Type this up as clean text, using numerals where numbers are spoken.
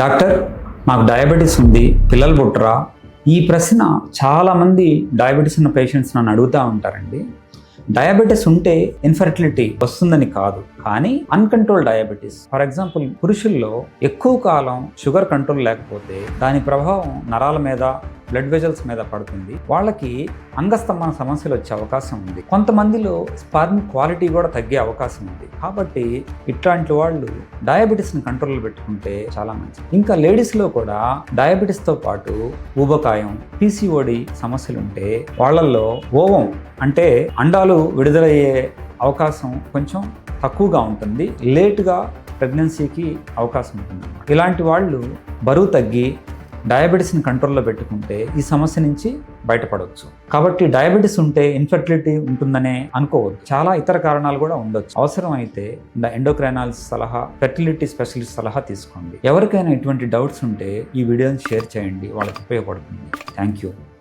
Doctor, నాకు diabetes ఉంది, పిల్లలు పుట్టరా? ఈ ప్రశ్న చాలామంది డయాబెటీస్ ఉన్న పేషెంట్స్ నన్ను అడుగుతూ ఉంటారండి. డయాబెటీస్ ఉంటే ఇన్ఫర్టిలిటీ వస్తుందని కాదు, కానీ అన్కంట్రోల్ డయాబెటీస్. ఫర్ ఎగ్జాంపుల్, పురుషుల్లో ఎక్కువ కాలం షుగర్ కంట్రోల్ లేకపోతే దాని ప్రభావం నరాల మీద, బ్లడ్ వెజల్స్ మీద పడుతుంది. వాళ్ళకి అంగస్తంభన సమస్యలు వచ్చే అవకాశం ఉంది. కొంతమందిలో స్పర్మ్ క్వాలిటీ కూడా తగ్గే అవకాశం ఉంది. కాబట్టి ఇట్లాంటి వాళ్ళు డయాబెటీస్ని కంట్రోల్లో పెట్టుకుంటే చాలా మంచిది. ఇంకా లేడీస్లో కూడా డయాబెటీస్తో పాటు ఊబకాయం, పీసీఓడి సమస్యలు ఉంటే వాళ్ళల్లో ఓవం అంటే అండాలు విడుదలయ్యే అవకాశం కొంచెం తక్కువగా ఉంటుంది. లేటుగా ప్రెగ్నెన్సీకి అవకాశం ఉంటుంది. ఇలాంటి వాళ్ళు బరువు తగ్గి డయాబెటీస్ని కంట్రోల్లో పెట్టుకుంటే ఈ సమస్య నుంచి బయటపడవచ్చు. కాబట్టి డయాబెటీస్ ఉంటే ఇన్ఫర్టిలిటీ ఉంటుందనే అనుకోవద్దు. చాలా ఇతర కారణాలు కూడా ఉండొచ్చు. అవసరమైతే ఎండోక్రైనాలజిస్ట్ సలహా, ఫెర్టిలిటీ స్పెషలిస్ట్ సలహా తీసుకోండి. ఎవరికైనా ఇటువంటి డౌట్స్ ఉంటే ఈ వీడియోని షేర్ చేయండి, వాళ్ళకి ఉపయోగపడుతుంది. Thank you.